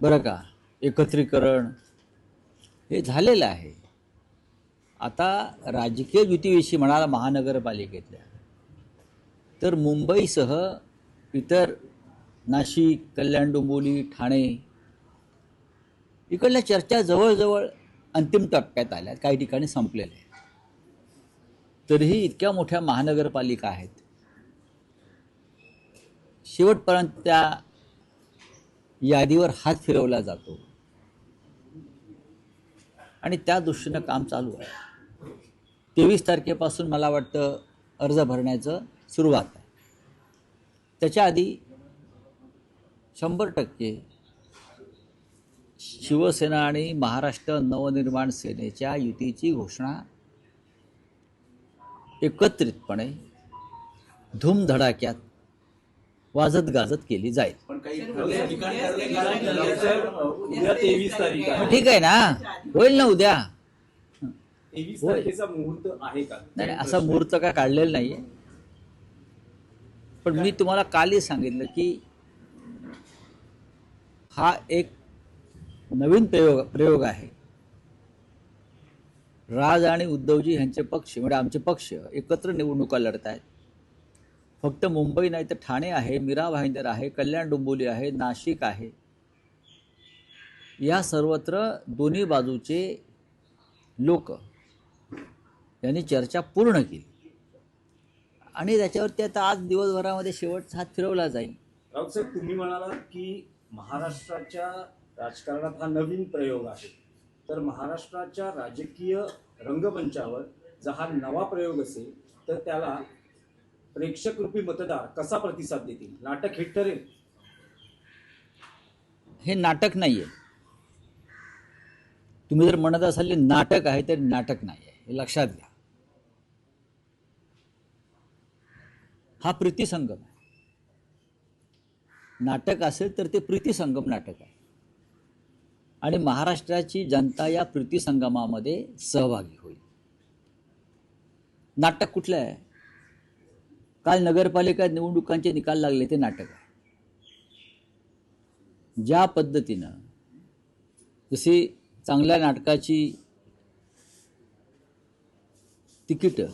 बरं का, एकत्रीकरण हे झालेलं आहे. आता राजकीय युतीविषयी म्हणाला महानगरपालिकेतल्या, तर मुंबईसह इतर नाशिक, कल्याण डोंबिवली, ठाणे इकडल्या चर्चा जवळजवळ अंतिम टप्प्यात आल्या, काही ठिकाणी संपलेल्या आहेत. तरीही इतक्या मोठ्या महानगरपालिका आहेत, शेवटपर्यंत त्या यादीवर हात फिरवला जातो आणि त्या दृष्टीनं काम चालू आहे. 23 तारखेपासून मला वाटतं अर्ज भरण्याचं सुरुवात आहे. त्याच्या आधी 100% शिवसेना आणि महाराष्ट्र नवनिर्माण सेनेच्या युतीची घोषणा एकत्रितपणे धूमधडाक्यात वाजत गाजत केली जाईल. पण काही उद्या 23 तारीख आहे. ठीक आहे ना, होईल ना उद्या. 23 तारखेचा मुहूर्त आहे का? नाही, असा मुहूर्त काय काढलेला नाहीये. पण मी तुम्हाला कालही सांगितलं की हा एक नवीन प्रयोग आहे. राज आणि उद्धवजी यांचे पक्ष म्हणजे आमचे पक्ष एकत्र निवडणुका लढत आहेत. फक्त मुंबई नाही तर ठाणे आहे, मीरा भाईंदर आहे, कल्याण डोंबिवली आहे, नाशिक आहे. या सर्वत्र दोन्ही बाजूचे लोक यांनी चर्चा पूर्ण केली आणि त्याच्यावरती आता आज दिवसभरामध्ये शेवटचा हात फिरवला जाईल. राऊत साहेब, तुम्ही म्हणालात की महाराष्ट्राच्या राजकारणात हा नवीन प्रयोग आहे, तर महाराष्ट्राच्या राजकीय रंगमंचावर जर हा नवा प्रयोग असेल तर त्याला प्रेक्षकरूपी मतदार कसा प्रतिसाद देतील? नाटक हिट ठरेल? हे नाटक नाहीये. तुम्ही जर म्हणत असाल नाटक आहे तर नाटक नाही आहे, हे लक्षात घ्या. हा प्रीतिसंगम आहे. नाटक असेल तर ते प्रीतिसंगम नाटक आहे आणि महाराष्ट्राची जनता या प्रीतिसंगमामध्ये सहभागी होईल. नाटक कुठलं आहे? काल नगरपालिका निवडणुकांचे निकाल लागले, ते नाटक आहे. ज्या पद्धतीनं जशी चांगल्या नाटकाची तिकीटं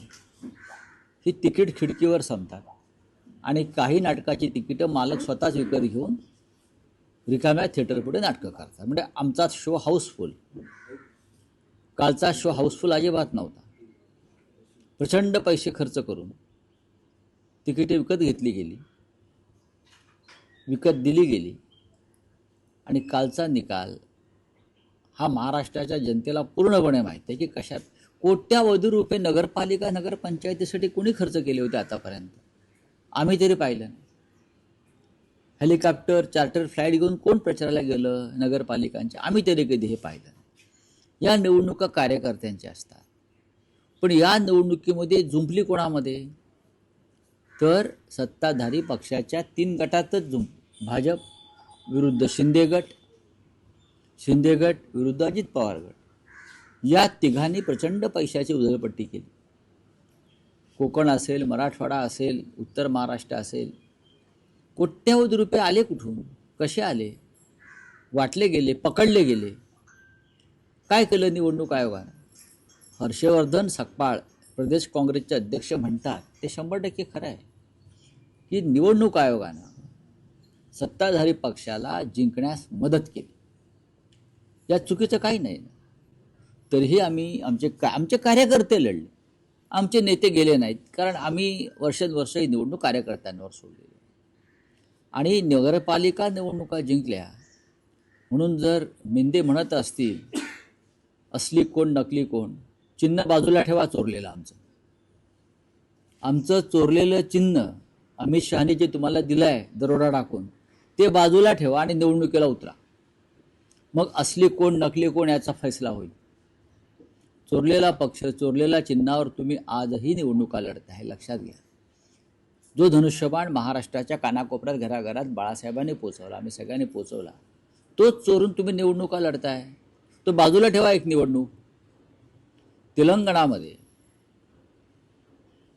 ही तिकीट खिडकीवर संपतात आणि काही नाटकाची तिकीटं मालक स्वतःच विकत घेऊन रिकाम्या थिएटरपुढे नाटकं करतात. म्हणजे आमचा शो हाऊसफुल. कालचा शो हाऊसफुल अजिबात नव्हता. प्रचंड पैसे खर्च करून तिकीटे विकत घेतली गेली, विकत दिली गेली आणि कालचा निकाल हा महाराष्ट्राच्या जनतेला पूर्णपणे माहीत आहे की कशात कोट्यावधी रुपये नगरपालिका नगरपंचायतीसाठी कोणी खर्च केले होते आतापर्यंत. आम्ही तरी पाहिलं नाही. हेलिकॉप्टर चार्टर फ्लाईट घेऊन कोण प्रचाराला गेलं नगरपालिकांच्या, आम्ही तरी कधी हे पाहिलं नाही. या निवडणुका कार्यकर्त्यांच्या असतात, पण या निवडणुकीमध्ये जुंपली कोणामध्ये? तर सत्ताधारी पक्षाच्या 3 गटातच भाजप विरुद्ध शिंदे गट, शिंदे गट विरुद्ध अजित पवार गट, या तिघांनी प्रचंड पैशाची उधळपट्टी केली. कोकण असेल, मराठवाडा असेल, उत्तर महाराष्ट्र असेल, कोट्यावधी रुपये आले कुठून, कसे आले, वाटले गेले, पकडले गेले. काय केलं निवडणूक आयोगानं? हर्षवर्धन सकपाळ प्रदेश काँग्रेसचे अध्यक्ष म्हणतात ते 100% खरं आहे की निवडणूक आयोगानं सत्ताधारी पक्षाला जिंकण्यास मदत केली. यात चुकीचं काही नाही. तरीही आम्ही आमचे कार्यकर्ते लढले, आमचे नेते गेले नाहीत, कारण आम्ही वर्षानुवर्ष ही निवडणूक कार्यकर्त्यांवर सोडलेली. आणि नगरपालिका निवडणुका जिंकल्या म्हणून जर मिंदे म्हणत असतील असली कोण नकली कोण, चिन्ह बाजूला ठेवा चोरलेलं. आमचं चोरलेलं चिन्ह अमित शहानी जे तुम्हाला दिलं आहे दरोडा टाकून, ते बाजूला ठेवा आणि निवडणुकीला उतरा. मग असली कोण नकली कोण याचा फैसला होईल. चोरलेला पक्ष, चोरलेल्या चिन्हावर तुम्ही आजही निवडणुका लढत आहे, लक्षात घ्या. जो धनुष्यबाण महाराष्ट्राच्या कानाकोपऱ्यात घराघरात बाळासाहेबांनी पोचवला, आम्ही सगळ्यांनी पोचवला, तोच चोरून तुम्ही निवडणुका लढताय. तो बाजूला ठेवा. एक निवडणूक तेलंगणामध्ये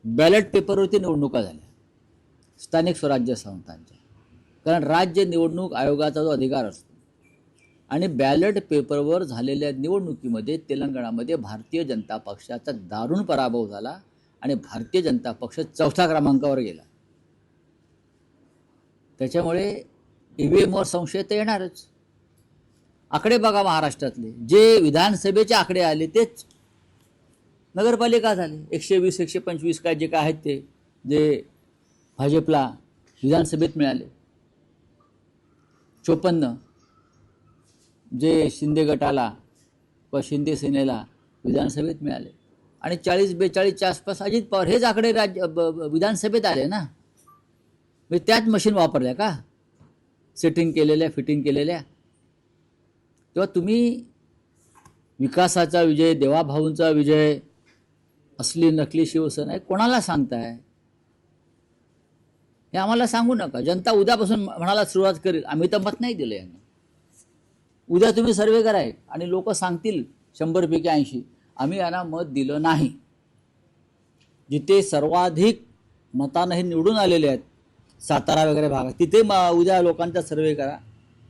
बॅलेट पेपरवरती निवडणुका झाल्या स्थानिक स्वराज्य संस्थांच्या, कारण राज्य निवडणूक आयोगाचा जो अधिकार असतो आणि बॅलेट पेपरवर झालेल्या निवडणुकीमध्ये तेलंगणामध्ये भारतीय जनता पक्षाचा दारुण पराभव झाला आणि भारतीय जनता पक्ष 4थ्या क्रमांकावर गेला. त्याच्यामुळे ईव्हीएमवर संशय तर येणारच. आकडे बघा महाराष्ट्रातले, जे विधानसभेचे आकडे आले तेच नगरपालिका झाले. 120 125 काय जे काय आहेत ते जे भाजपला विधानसभेत मिळाले, 54 जे शिंदे गटाला व शिंदे सेनेला विधानसभेत मिळाले आणि 40-42च्या आसपास अजित पवार हेच आकडे विधानसभेत आले ना. म्हणजे त्याच मशीन वापरल्या का सेटिंग केलेल्या फिटिंग केलेल्या. तेव्हा तुम्ही विकासाचा विजय, देवाभाऊंचा विजय, असली नकली शिवसेना आहे कोणाला सांगताय हे आम्हाला सांगू नका. जनता उद्यापासून म्हणायला सुरुवात करेल आम्ही तर मत नाही दिलं यांना. उद्या तुम्ही सर्वे कराय आणि लोक सांगतील 100पैकी 80 आम्ही यांना मत दिलं नाही. जिथे सर्वाधिक मतानं हे निवडून आलेले आहेत सातारा वगैरे भागात, तिथे उद्या लोकांचा सर्वे करा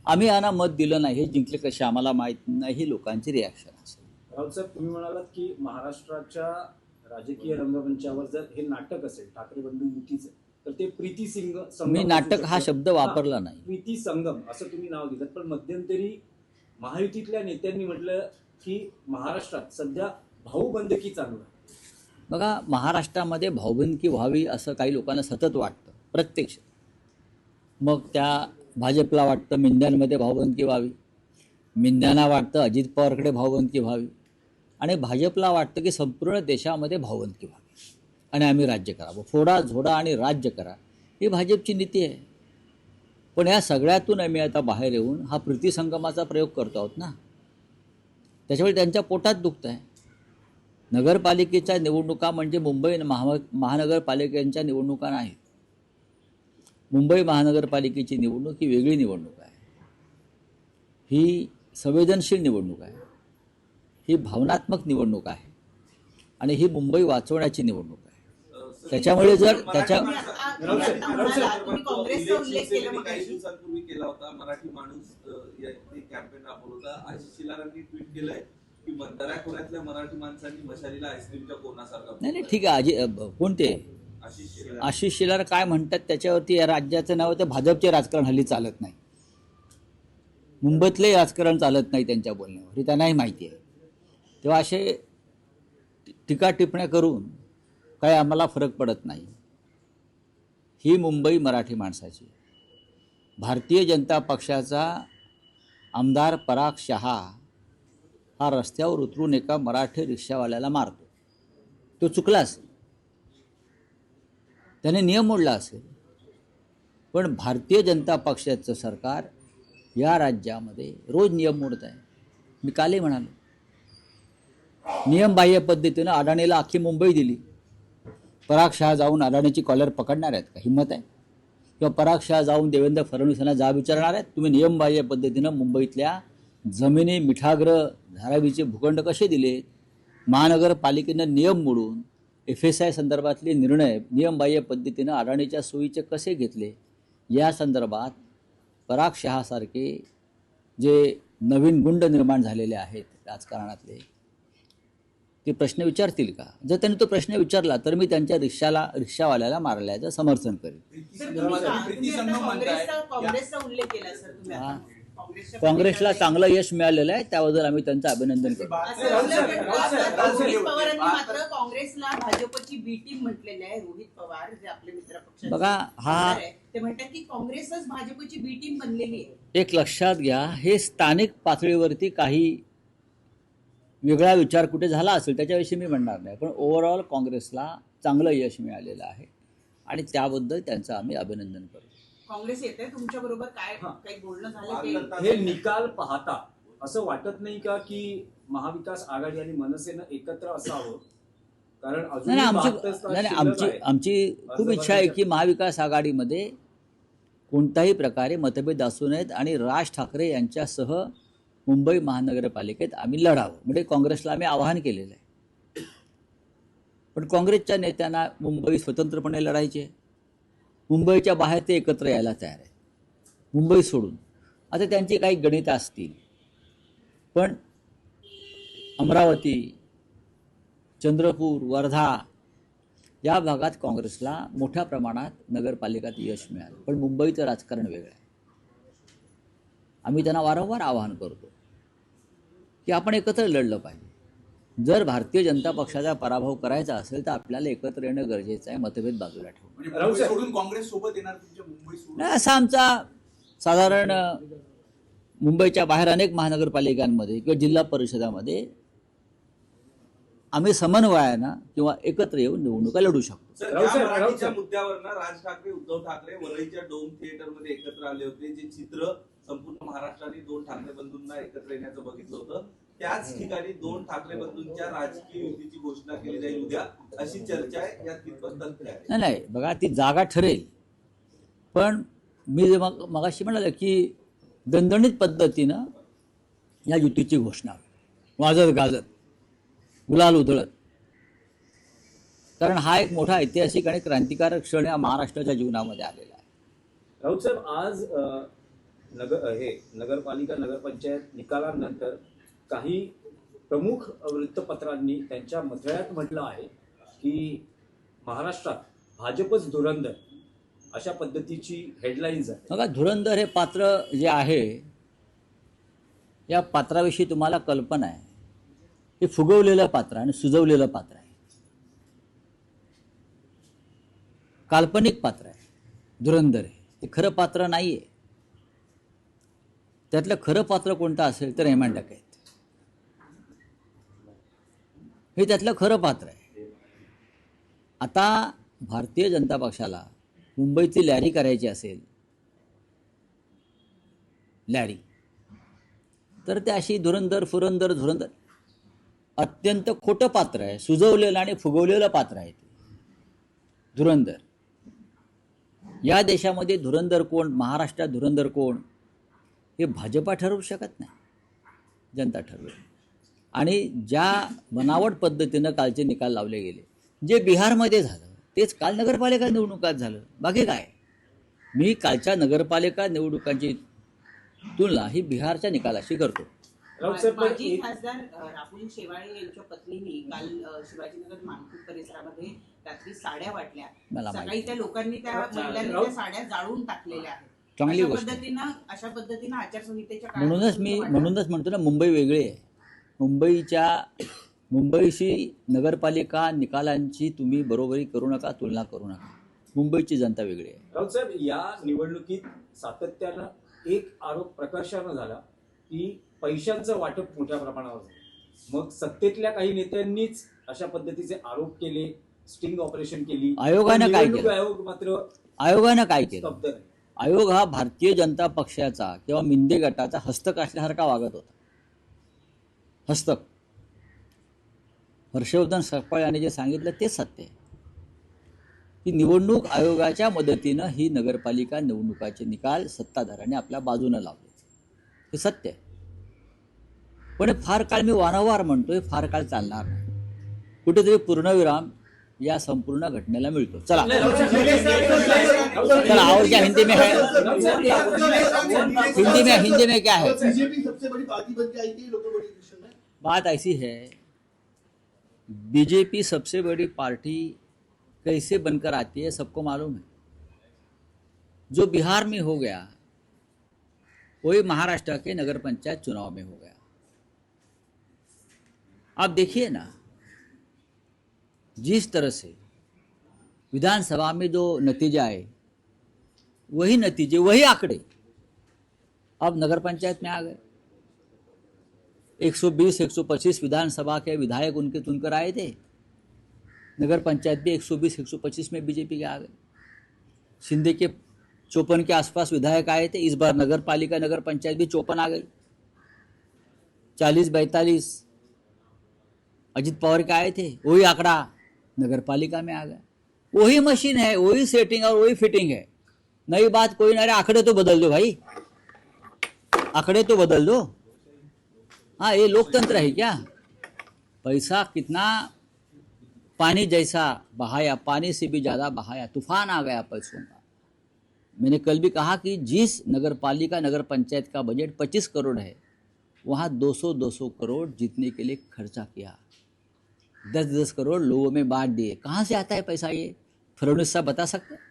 आम्ही यांना मत दिलं नाही. हे जिंकले कसे आम्हाला माहीत नाही, ही लोकांची रिॲक्शन असेल. राऊत साहेब, तुम्ही म्हणालात की महाराष्ट्राच्या राजकीय रंगमंचावर जर हे नाटक असेल ठाकरे बंधू युतीचं, तर ते प्रीती संगम. मी नाटक हा शब्द वापरला नाही. प्रीती संगम असं तुम्ही नाव दिलं. पण मध्यंतरी महायुतीतल्या नेत्यांनी म्हटलं की महाराष्ट्रात सध्या भाऊबंदकी चालू आहे. बघा, महाराष्ट्रामध्ये भाऊबंदकी व्हावी असं काही लोकांना सतत वाटतं प्रत्यक्ष. मग त्या भाजपला वाटतं मिंद्यांमध्ये भाऊबंदकी व्हावी, मिंद्यांना वाटतं अजित पवारकडे भाऊबंदकी व्हावी आणि भाजपला वाटतं की संपूर्ण देशामध्ये भाऊबंदकी व्हावी आणि आम्ही राज्य करावं. फोडा झोडा आणि राज्य करा ही भाजपची नीती आहे. पण या सगळ्यातून आम्ही आता बाहेर येऊन हा प्रीतिसंगमाचा प्रयोग करतो आहोत ना. त्याच्यामुळे त्यांच्या पोटात दुखतं आहे. नगरपालिकेच्या निवडणुका म्हणजे मुंबई महानगरपालिकेच्या निवडणुका नाहीत. मुंबई महानगरपालिकेची निवडणूक ही वेगळी निवडणूक आहे. ही संवेदनशील निवडणूक आहे, ही भावनात्मक निवडणूक आहे आणि ही मुंबई वाचवण्याची निवडणूक आहे. त्याच्यामुळे जर त्याच्या काही दिवसांपूर्वी केला होता मराठी माणूस कॅम्पेन राबवला होता. आशिष शेलारांनी ट्विट केलंय की दऱ्याखोऱ्यातल्या मराठी माणसांनी मशालीला आईस्क्रीमच्या कोणासारखा. नाही ठीक आहे. कोणते आशिष शेलार काय म्हणतात त्याच्यावरती या राज्याचं नाव, तर भाजपचे राजकारण हल्ली चालत नाही, मुंबईतले राजकारण चालत नाही त्यांच्या बोलण्यावर, हे त्यांनाही माहिती आहे. तेव्हा असे टीका टिप्पण्या करून काही आम्हाला फरक पडत नाही. ही मुंबई मराठी माणसाची. भारतीय जनता पक्षाचा आमदार पराग शहा हा रस्त्यावर उतरून एका मराठी रिक्षावाल्याला मारतो. तो चुकला असेल, त्याने नियम मोडला असेल, पण भारतीय जनता पक्षाचं सरकार या राज्यामध्ये रोज नियम मोडत आहे. मी कालही म्हणालो, नियमबाह्य पद्धतीनं अडाणीला अख्खी मुंबई दिली. पराग शहा जाऊन अडाणीची कॉलर पकडणार आहेत का? हिंमत आहे? किंवा पराग शहा जाऊन देवेंद्र फडणवीसांना जाब विचारणार आहेत तुम्ही नियमबाह्य पद्धतीनं मुंबईतल्या जमिनी, मिठाग्रह, धारावीचे भूखंड कसे दिले? महानगरपालिकेनं नियम मोडून FSI संदर्भातले निर्णय नियमबाह्य पद्धतीनं अडाणीच्या सोयीचे कसे घेतले? या संदर्भात पराग शहासारखे जे नवीन गुंड निर्माण झालेले आहेत राजकारणातले, ते प्रश्न विचारतील का? जर त्यांनी तो प्रश्न विचारला तर मी त्यांच्या रिक्षावाल्याला मारल्याचं समर्थन करेन. काँग्रेसला चांगलं यश मिळालेलं आहे, त्याबद्दल आम्ही त्यांचं अभिनंदन करतो. काँग्रेसला भाजपची बी टीम म्हटलेलं आहे. रोहित पवार जे आपले मित्र पक्ष बघा, हा ते म्हणतात की काँग्रेसच भाजपची बी टीम बनलेली आहे. एक लक्षात घ्या, हे स्थानिक पातळीवरती काही वेगळा विचार कुठे झाला असेल त्याच्याविषयी मी म्हणणार नाही, पण ओव्हरऑल काँग्रेसला चांगलं यश मिळालेलं आहे आणि त्याबद्दल त्यांचं आम्ही अभिनंदन करतो. काँग्रेस येते तुमच्या बरोबर काय काही बोलणं झालं? हे निकाल पाहता असं वाटत नाही का की महाविकास आघाडी आणि मनसेनं एकत्र असावं? कारण आमची खूप इच्छा आहे की महाविकास आघाडीमध्ये कोणत्याही प्रकारे मतभेद असू नयेत आणि राज ठाकरे यांच्यासह मुंबई महानगरपालिकेत आम्ही लढावं, म्हणजे काँग्रेसला आम्ही आवाहन केलेलं आहे. पण काँग्रेसच्या नेत्यांना मुंबई स्वतंत्रपणे लढायची आहे. मुंबईच्या बाहेर ते एकत्र यायला तयार आहेत, मुंबई सोडून. आता त्यांची काही गणितं असतील, पण अमरावती, चंद्रपूर, वर्धा या भागात काँग्रेसला मोठ्या प्रमाणात नगरपालिकात यश मिळालं. पण मुंबईचं राजकारण वेगळं आहे. आम्ही त्यांना वारंवार आवाहन करतो की आपण एकत्र लढलं पाहिजे. जर भारतीय जनता पक्षाचा पराभव करायचा असेल तर आपल्याला एकत्र येणं गरजेचं आहे, मतभेद बाजूला ठेवून. म्हणजे मुंबई सोडून काँग्रेस सोबत येणार तुमच्या मुंबई सोडून? नाही, असा आमचा साधारण मुंबईच्या बाहेर अनेक महानगरपालिकांमध्ये किंवा जिल्हा परिषदामध्ये आम्ही समन्वयानं किंवा एकत्र येऊन निवडणुका लढू शकतो. सर, राऊत या साहेब, राऊत मराठीच्या साहेब. मुद्द्यावर ना राज ठाकरे, उद्धव ठाकरे वरळीच्या डोम थिएटर मध्ये एकत्र आले होते. जे चित्र संपूर्ण महाराष्ट्राने दोन ठाकरे बंधूंना एकत्र येण्याचं बघितलं होतं. त्याच ठिकाणी दोन ठाकरे बंधूंच्या राजकीय युतीची घोषणा केली जाईल उद्या, अशी चर्चा आहे. यात कितपत तथ्य आहे? नाही नाही, बघा ती जागा ठरेल. पण मी जे मगाशी म्हणाले की दणदणीत पद्धतीनं या युतीची घोषणा वाजत गाजत, गुलाल उधळत. कारण हा एक मोठा ऐतिहासिक आणि क्रांतिकारक क्षण या महाराष्ट्राच्या जीवनामध्ये आलेला आहे. राऊत साहेब, आज नगरपालिका नगरपंचायत निकालानंतर काही प्रमुख वृत्तपत्रांनी त्यांच्या मथळ्यात म्हटलं आहे की महाराष्ट्रात भाजपच धुरंधर, अशा पद्धतीची हेडलाईन्स आहे. बघा, धुरंधर हे पात्र जे आहे, या पात्राविषयी तुम्हाला कल्पना आहे. हे फुगवलेलं पात्र आणि सुजवलेलं पात्र आहे, काल्पनिक पात्र आहे. धुरंधर आहे, हे खरं पात्र नाही आहे. त्यातलं खरं पात्र कोणतं असेल तर हेमंत टकले आहेत. हे त्यातलं खरं पात्र आहे. आता भारतीय जनता पक्षाला मुंबईची लॅरी करायची असेल, लॅरी, तर ते अशी धुरंधर धुरंधर अत्यंत खोटं पात्र आहे. सुजवलेलं आणि फुगवलेलं पात्र आहे ते धुरंधर. या देशामध्ये धुरंधर कोण, महाराष्ट्रात धुरंधर कोण, हे भाजपा ठरवू शकत नाही, जनता ठरवेल. आणि ज्या बनावट पद्धतीनं कालचे निकाल लावले गेले, जे बिहारमध्ये झालं तेच काल नगरपालिका निवडणुकात झालं. बाकी काय, मी कालच्या नगरपालिका निवडणुकांची तुलना ही बिहारच्या निकालाशी करतो. राऊत साहेब, पण माजी एक- खासदार राहुल शेवाळे यांच्या पत्नीने काल शिवाजीनगर मानपूर परिसरामध्ये रात्री साड्या वाटल्या. मला सकाळी माहिती. त्या लोकांनी त्या महिलांनी त्या साड्या जाळून टाकलेल्या आहेत. चांगली अशा गोष्ट आहे. अशा पद्धतीनं आचारसंहितेच्या काळात म्हणूनच म्हणतो ना, मुंबई वेगळी आहे. मुंबईशी नगरपालिका निकालांची तुम्ही बरोबरी करू नका, तुलना करू नका. मुंबईची जनता वेगळी आहे. राऊत साहेब, या निवडणुकीत सातत्यानं एक आरोप प्रकर्षानं झाला की पैशांचं वाटप मोठ्या प्रमाणावर झालं. मग सत्तेतल्या काही नेत्यांनीच अशा पद्धतीचे आरोप केले, स्टिंग ऑपरेशन केली. आयोगानं काय निवडणूक केलं? आयोग मात्र आयोगानं काय केलं? स्तब्ध नाही. आयोग हा भारतीय जनता पक्षाचा किंवा मिंदे गटाचा हस्तक असल्यासारखा वागत होता. हस्तक. हर्षवर्धन सकपाळ यांनी जे सांगितलं ते सत्य आहे की निवडणूक आयोगाच्या मदतीनं ही नगरपालिका निवडणुकाचे निकाल सत्ताधाऱ्यांनी आपल्या बाजूनं लावले, हे सत्य आहे. पण फार काळ, मी वारंवार म्हणतोय, फार काळ चालणार नाही. कुठेतरी पूर्णविराम या संपूर्ण घटनेला मिळतो. चला चला, और क्या हिंदी में है, हिंदी में क्या है? बीजेपी सबसे बड़ी पार्टी बन के आई थी लोकल बॉडी इलेक्शन में। बात ऐसी है, बीजेपी सबसे बड़ी पार्टी कैसे बनकर आती है सबको मालूम है. जो बिहार में हो गया वही महाराष्ट्र के नगर पंचायत चुनाव में हो गया. आप देखिए ना, जिस तरह से विधानसभा में जो नतीजा आए, वही नतीजे, वही आंकड़े अब नगर पंचायत में आ गए. 120-125 विधानसभा के विधायक उनके चुनकर आए थे. नगर पंचायत भी 120-125 में बीजेपी के आ गए. शिंदे के 54 के आसपास विधायक आए थे. इस बार नगर पालिका नगर पंचायत भी 54 आ गई. 40-42 अजित पवार के आए थे, वही आंकड़ा नगर पालिका में आ गया. वही मशीन है, वही सेटिंग और वही फिटिंग है. नई बात कोई ना. अरे आंकड़े तो बदल दो भाई, आंकड़े तो बदल दो. हाँ, ये लोकतंत्र है क्या? पैसा कितना पानी जैसा बहाया, पानी से भी ज़्यादा बहाया, तूफान आ गया पैसों का. मैंने कल भी कहा कि जिस नगर पालिका नगर पंचायत का बजट 25 करोड़ है, वहाँ 200-200 करोड़ जीतने के लिए खर्चा किया, 10-10 करोड़ लोगों में बांट दिए। कहाँ से आता है पैसा ये? फडणवीस साहब बता सकते हैं?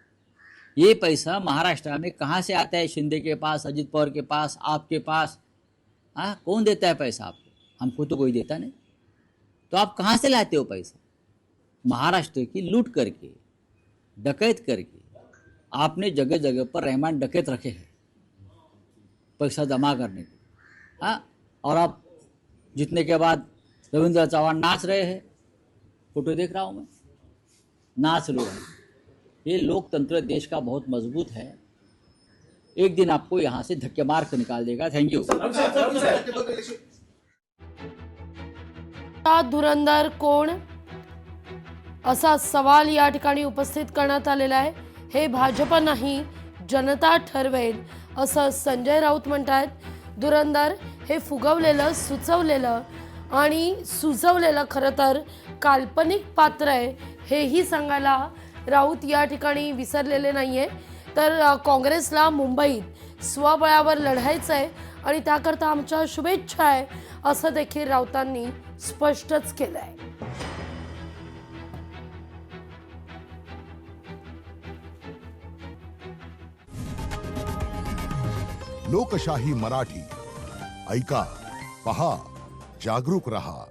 ये पैसा महाराष्ट्र में कहाँ से आता है? शिंदे के पास, अजित पवार के पास, आपके पास? हाँ, कौन देता है पैसा आपको? हमको तो कोई देता नहीं। तो आप कहाँ से लाते हो पैसा? महाराष्ट्र की लूट करके, डकैत करके आपने जगह जगह पर रहमान डकैत रखे हैं पैसा जमा करने को। हाँ, और आप जीतने के बाद रविंद्र चौहान नाच रहे हैं, फोटो देख रहा हूँ मैं, नाच रहे हैं। ये लोकतंत्र देश का बहुत मजबूत है, एक दिन आपको यहाँ से धक्के मार कर निकाल देगा। Thank you. धुरंधर कोण असा सवाल या ठिकाणी उपस्थित करण्यात आलेला आहे। हे भाजप नाही, जनता ठरवेल असं संजय राऊत म्हणतात। धुरंधर हे फुगवलेलं, सुचवलेलं आणि सुचवलेलं खरं तर काल्पनिक पात्र आहे, हेही सांगायला राऊत या ठिकाणी विसरलेले नाहीये। तर काँग्रेसला मुंबईत स्वबळावर लढायचं आहे आणि त्याकरता आमच्या शुभेच्छा आहे, असं देखील राऊतांनी स्पष्टच केलं आहे। लोकशाही मराठी ऐका, पहा, जागरूक रहा।